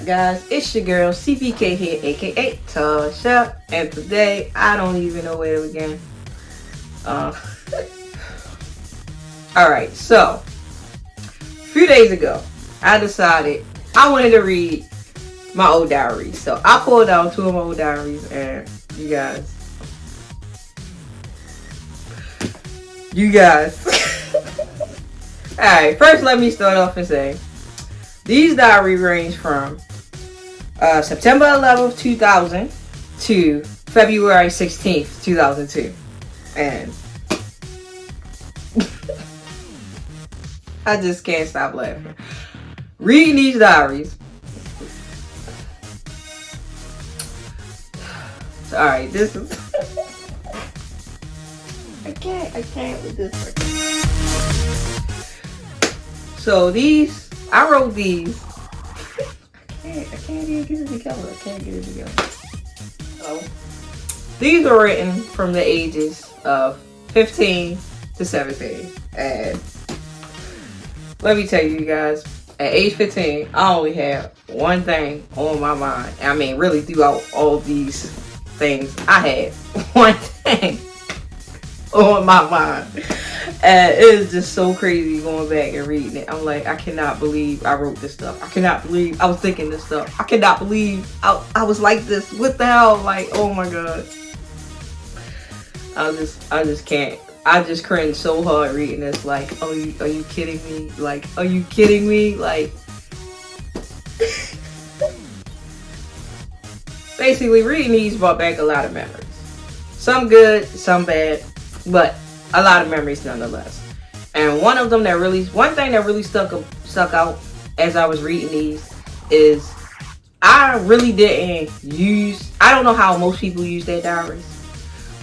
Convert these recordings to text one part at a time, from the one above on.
guys? It's your girl CPK here, aka Towson, and today I don't even know where to begin. Alright, so a few days ago I decided I wanted to read my old diaries. So I pulled out 2 of my old diaries, and you guys Alright, first let me start off and say these diaries range from September 11th, 2000 to February 16th, 2002. And I just can't stop laughing. Reading these diaries. Sorry, this is I can't with this right. So I wrote these. I can't even get it together. So these were written from the ages of 15 to 17. And let me tell you guys, at age 15, I only had one thing on my mind. I mean, really throughout all these things, I had one thing on my mind. And it is just so crazy going back and reading it. I'm like, I cannot believe I wrote this stuff. I cannot believe I was thinking this stuff. I cannot believe I was like this. What the hell? Like, oh my god. I just can't. I just cringe so hard reading this. Like, are you kidding me? Like, are you kidding me? Like, basically reading these brought back a lot of memories. Some good, some bad, but a lot of memories nonetheless. And one thing that really stuck out as I was reading these is I really didn't use, I don't know how most people use their diaries,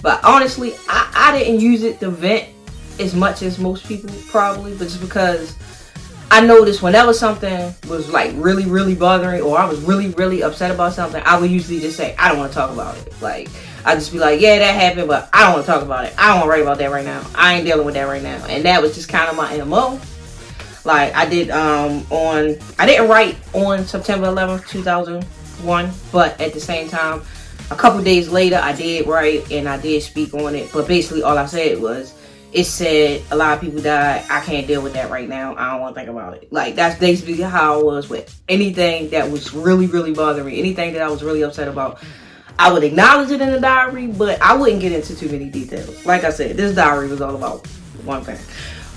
but honestly I didn't use it to vent as much as most people probably, but just because I noticed whenever something was like really bothering, or I was really upset about something, I would usually just say, I don't want to talk about it. Like, I'd just be like, yeah, that happened, but I don't want to talk about it. I don't want to write about that right now. I ain't dealing with that right now. And that was just kind of my MO. Like, I didn't write on September 11th, 2001, but at the same time, a couple days later, I did write and I did speak on it. But basically, all I said was, it said a lot of people died. I can't deal with that right now. I don't want to think about it. Like, that's basically how I was with anything that was really bothering me. Anything that I was really upset about. I would acknowledge it in the diary, but I wouldn't get into too many details. Like I said, this diary was all about one thing.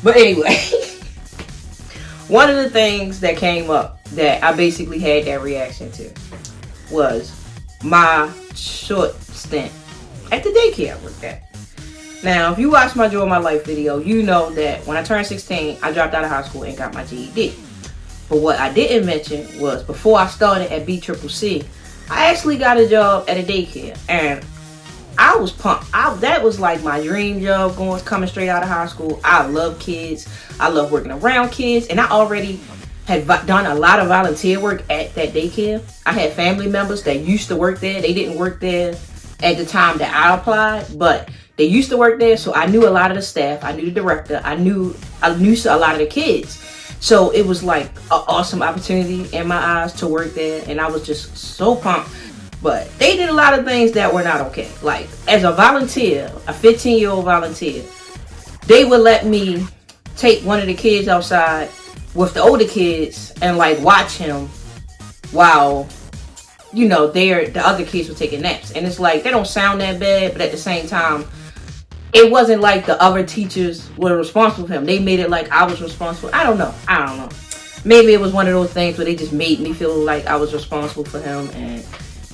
But anyway, one of the things that came up that I basically had that reaction to was my short stint at the daycare I worked at. Now, if you watch my Joy of My Life video, you know that when I turned 16, I dropped out of high school and got my GED. But what I didn't mention was before I started at BCCC, I actually got a job at a daycare, and I was pumped. That was like my dream job, coming straight out of high school. I love kids. I love working around kids, and I already had done a lot of volunteer work at that daycare. I had family members that used to work there. They didn't work there at the time that I applied, but they used to work there, so I knew a lot of the staff. I knew the director. I knew a lot of the kids. So it was like an awesome opportunity in my eyes to work there, and I was just so pumped. But they did a lot of things that were not okay. Like, as a volunteer, a 15-year-old volunteer, they would let me take one of the kids outside with the older kids and like watch him while, you know, the other kids were taking naps. And it's like, they don't sound that bad, but at the same time, it wasn't like the other teachers were responsible for him. They made it like I was responsible. I don't know. Maybe it was one of those things where they just made me feel like I was responsible for him, and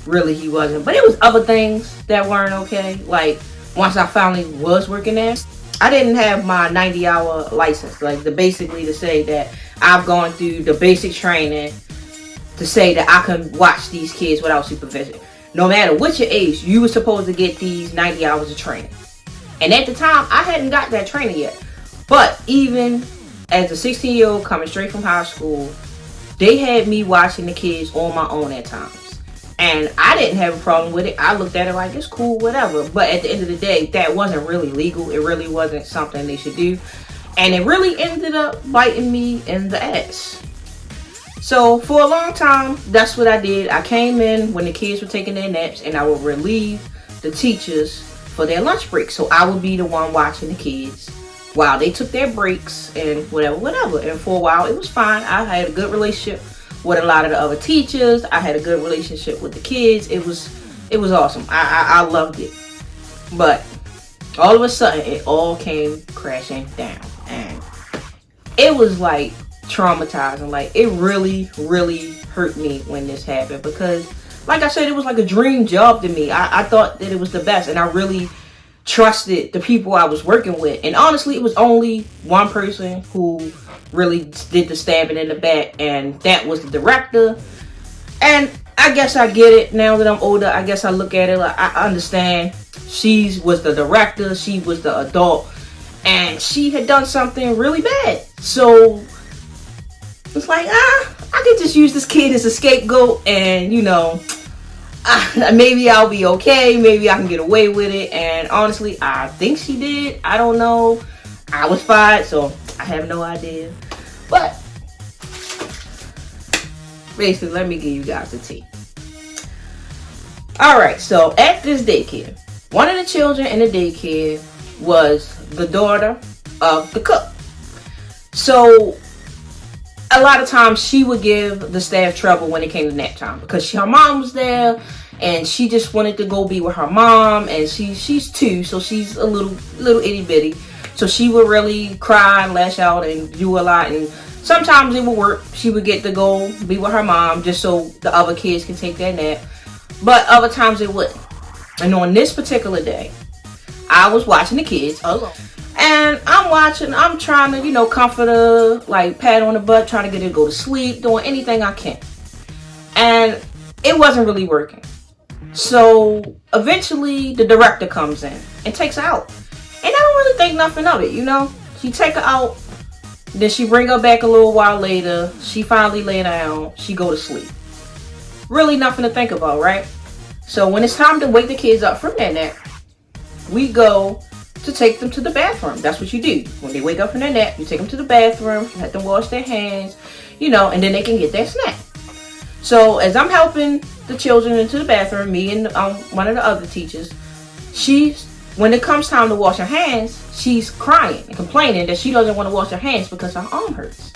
really he wasn't. But it was other things that weren't okay. Like, once I finally was working there, I didn't have my 90-hour license. Like, basically to say that I've gone through the basic training to say that I can watch these kids without supervision. No matter what your age, you were supposed to get these 90 hours of training. And at the time, I hadn't got that training yet. But even as a 16-year-old coming straight from high school, they had me watching the kids on my own at times. And I didn't have a problem with it. I looked at it like, it's cool, whatever. But at the end of the day, that wasn't really legal. It really wasn't something they should do. And it really ended up biting me in the ass. So for a long time, that's what I did. I came in when the kids were taking their naps, and I would relieve the teachers for their lunch break. So I would be the one watching the kids while they took their breaks and whatever. And for a while, it was fine. I had a good relationship with a lot of the other teachers. I had a good relationship with the kids. It was awesome. I loved it. But all of a sudden, it all came crashing down, and it was like traumatizing. Like, it really hurt me when this happened, because like I said, it was like a dream job to me. I thought that it was the best, and I really trusted the people I was working with. And honestly, it was only one person who really did the stabbing in the back, and that was the director. And I guess I get it now that I'm older. I guess I look at it like, I understand. She was the director, she was the adult, and she had done something really bad. So it's like, I could just use this kid as a scapegoat, and maybe I'll be okay. Maybe I can get away with it. And honestly, I think she did. I don't know. I was fired, so I have no idea. But basically, let me give you guys the tea. Alright, so at this daycare, one of the children in the daycare was the daughter of the cook. So a lot of times she would give the staff trouble when it came to nap time, because her mom was there and she just wanted to go be with her mom, and she's 2, so she's a little itty bitty. So she would really cry and lash out and do a lot, and sometimes it would work. She would get to go be with her mom just so the other kids can take their nap. But other times it wouldn't. And on this particular day, I was watching the kids alone. And I'm trying to, comfort her, like pat on the butt, trying to get her to go to sleep, doing anything I can. And it wasn't really working. So eventually the director comes in and takes her out. And I don't really think nothing of it, She take her out, then she bring her back a little while later. She finally lay down, she go to sleep. Really nothing to think about, right? So when it's time to wake the kids up from their nap, we go to take them to the bathroom. That's what you do. When they wake up from their nap, you take them to the bathroom, let them wash their hands, and then they can get their snack. So as I'm helping the children into the bathroom, me and one of the other teachers, when it comes time to wash her hands, she's crying and complaining that she doesn't want to wash her hands because her arm hurts.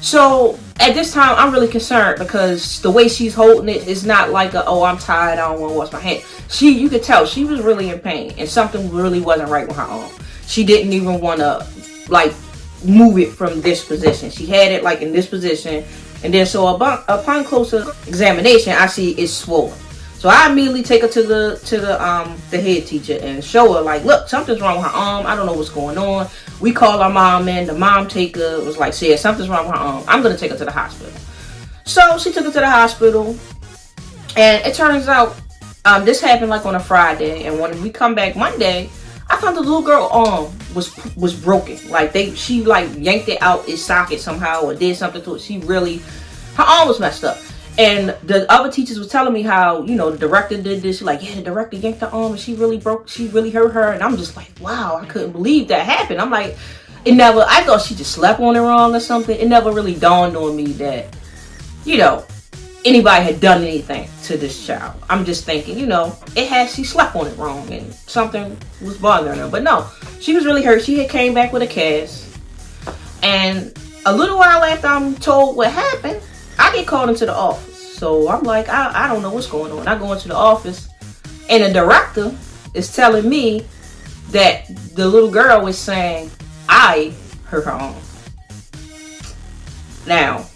So at this time, I'm really concerned, because the way she's holding it is not like I'm tired, I don't want to wash my hands. You could tell she was really in pain, and something really wasn't right with her arm. She didn't even want to move it from this position. She had it in this position, and then so upon closer examination, I see it's swollen. So I immediately take her to the head teacher and show her, look, something's wrong with her arm. I don't know what's going on. We call our mom in. The mom said something's wrong with her arm. I'm gonna take her to the hospital. So she took her to the hospital, and it turns out this happened on a Friday, and when we come back Monday, I found the little girl arm was broken. She yanked it out its socket somehow, or did something to it. Her arm was messed up. And the other teachers was telling me how, the director did this. The director yanked the arm and she really hurt her. And I'm just like, wow, I couldn't believe that happened. I'm like, I thought she just slept on it wrong or something. It never really dawned on me that, anybody had done anything to this child. I'm just thinking, she slept on it wrong and something was bothering her. But no, she was really hurt. She had came back with a cast. And a little while after I'm told what happened, I get called into the office. So I'm like, I don't know what's going on. I go into the office, and the director is telling me that the little girl is saying I hurt her arm. Now,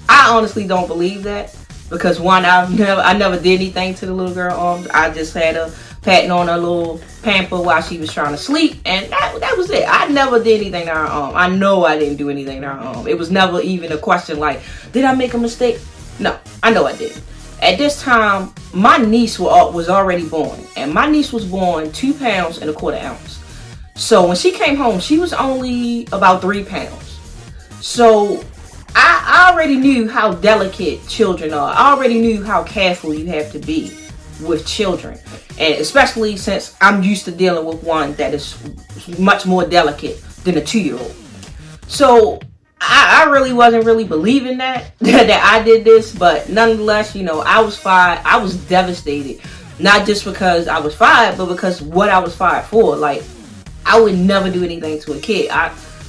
I honestly don't believe that, because one, I never did anything to the little girl arm. I just had her patting on her little pamper while she was trying to sleep, and that was it. I never did anything to her arm. I know I didn't do anything to her arm. It was never even a question did I make a mistake? No, I know I didn't. At this time, my niece was already born, and my niece was born 2 pounds and 1/4 ounce. So when she came home, she was only about 3 pounds. So I already knew how delicate children are. I already knew how careful you have to be with children, and especially since I'm used to dealing with one that is much more delicate than a 2-year-old. So I really wasn't really believing that that I did this, but nonetheless, you know, I was fired. I was devastated, not just because I was fired, but because what I was fired for. Like, I would never do anything to a kid.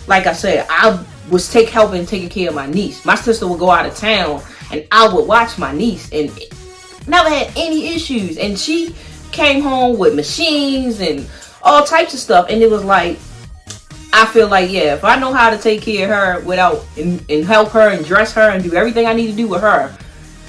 Like I said, I was helping taking care of my niece. My sister would go out of town, and I would watch my niece, and never had any issues. And she came home with machines and all types of stuff, and it was like, I feel like, yeah, if I know how to take care of her without and help her and dress her and do everything I need to do with her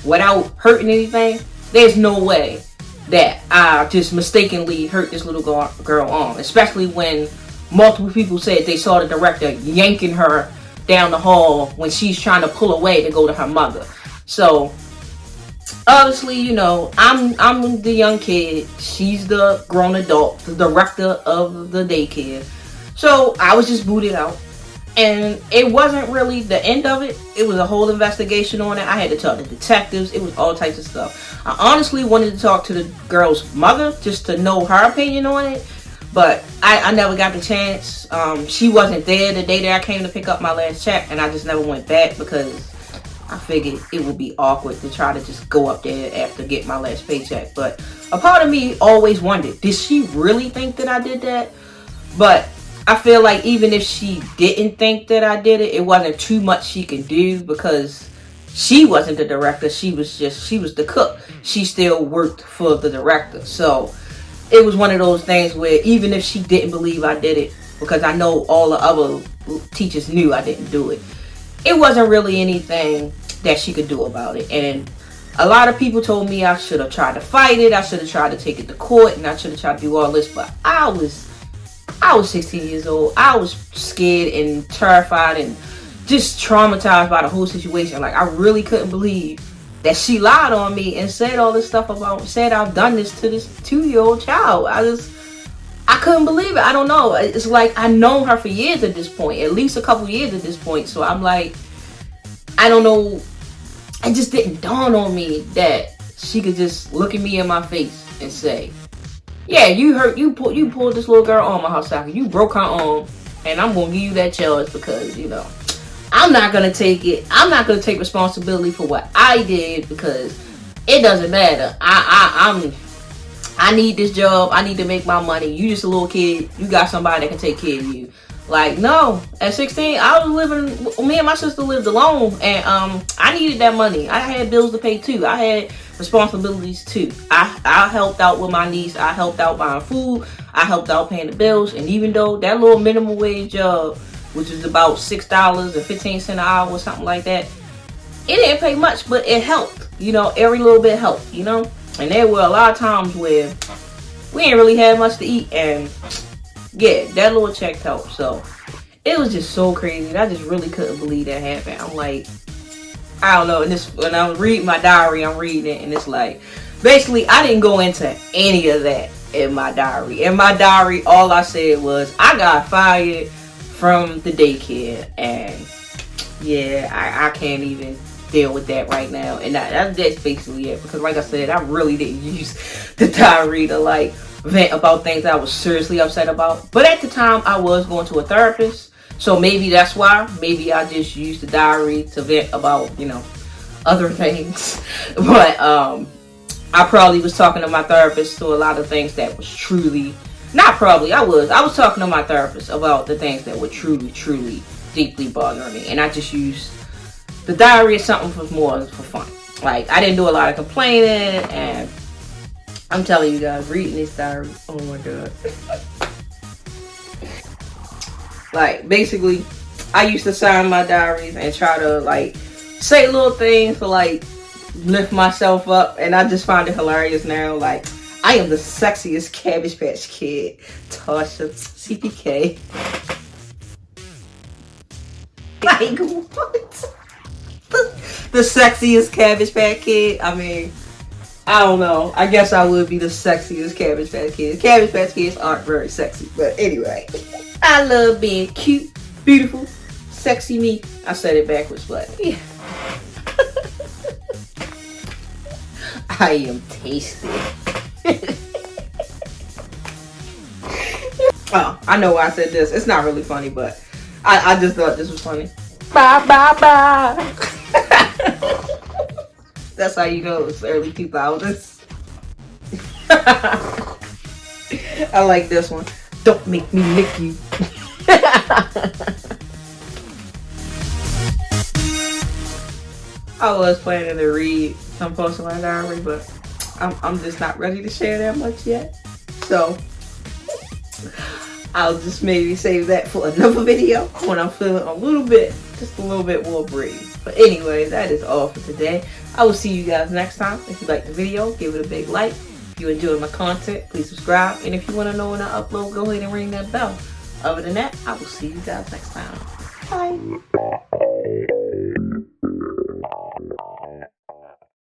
without hurting anything, there's no way that I just mistakenly hurt this little girl arm. Especially when multiple people said they saw the director yanking her down the hall when she's trying to pull away to go to her mother. So obviously, you know, I'm the young kid. She's the grown adult, the director of the daycare. So I was just booted out. And it wasn't really the end of it. It was a whole investigation on it. I had to talk to detectives. It was all types of stuff. I honestly wanted to talk to the girl's mother just to know her opinion on it. But I never got the chance. She wasn't there the day that I came to pick up my last check. And I just never went back because I figured it would be awkward to try to just go up there after getting my last paycheck. But a part of me always wondered, did she really think that I did that? But I feel like even if she didn't think that I did it, it wasn't too much she can do because she wasn't the director. She was the cook. She still worked for the director. So it was one of those things where even if she didn't believe I did it, because I know all the other teachers knew I didn't do it, it wasn't really anything that she could do about it. And a lot of people told me I should have tried to fight it. I should have tried to take it to court, and I should have tried to do all this. But I was 16 years old. I was scared and terrified and just traumatized by the whole situation. Like, I really couldn't believe that she lied on me and said all this stuff said I've done this to this 2-year-old child. I couldn't believe it. I don't know. It's like I've known her for years at this point, at least a couple years at this point. So I'm like, I don't know. It just didn't dawn on me that she could just look at me in my face and say, yeah, you pulled this little girl on my house socket. You broke her arm, and I'm gonna give you that charge because, you know, I'm not gonna take it. I'm not gonna take responsibility for what I did because it doesn't matter. I need this job. I need to make my money. You just a little kid. You got somebody that can take care of you. Like, no. At 16, I was living. Me and my sister lived alone, and I needed that money. I had bills to pay too. I had responsibilities too. I helped out with my niece. I helped out buying food. I helped out paying the bills. And even though that little minimum wage job, which is about $6.15 an hour or something like that, it didn't pay much, but it helped. You know, every little bit helped. You know, and there were a lot of times where we didn't really have much to eat, and yeah, that little check helped. So it was just so crazy. I just really couldn't believe that happened. I'm like, I don't know. And when I was reading my diary, I'm reading it, and it's like, basically, I didn't go into any of that in my diary. In my diary, all I said was, I got fired from the daycare, and yeah, I can't even deal with that right now. And that's basically it. Because like I said, I really didn't use the diary to like vent about things I was seriously upset about. But at the time, I was going to a therapist. So maybe that's why. Maybe I just used the diary to vent about, you know, other things. But I probably was talking to my therapist to a lot of things that was truly, not probably, I was talking to my therapist about the things that were truly, truly deeply bothering me. And I just used the diary as something for more for fun. Like, I didn't do a lot of complaining, and I'm telling you guys, reading this diary, oh my god. Like, basically, I used to sign my diaries and try to, like, say little things to, like, lift myself up. And I just find it hilarious now. Like, I am the sexiest Cabbage Patch Kid. Tasha, CPK. Like, what? The sexiest Cabbage Patch Kid? I mean, I don't know. I guess I would be the sexiest Cabbage Patch Kid. Cabbage Patch Kids aren't very sexy. But anyway. I love being cute, beautiful, sexy me. I said it backwards, but yeah. I am tasty. Oh, I know why I said this. It's not really funny, but I just thought this was funny. Bye, bye, bye. That's how you know it's early 2000s. I like this one. Don't make me lick you. I was planning to read some posts in my diary, but I'm just not ready to share that much yet. So I'll just maybe save that for another video when I'm feeling just a little bit more brave. But anyway, that is all for today. I will see you guys next time. If you liked the video, give it a big like. If you enjoyed my content, please subscribe. And if you want to know when I upload, go ahead and ring that bell. Other than that, I will see you guys next time. Bye.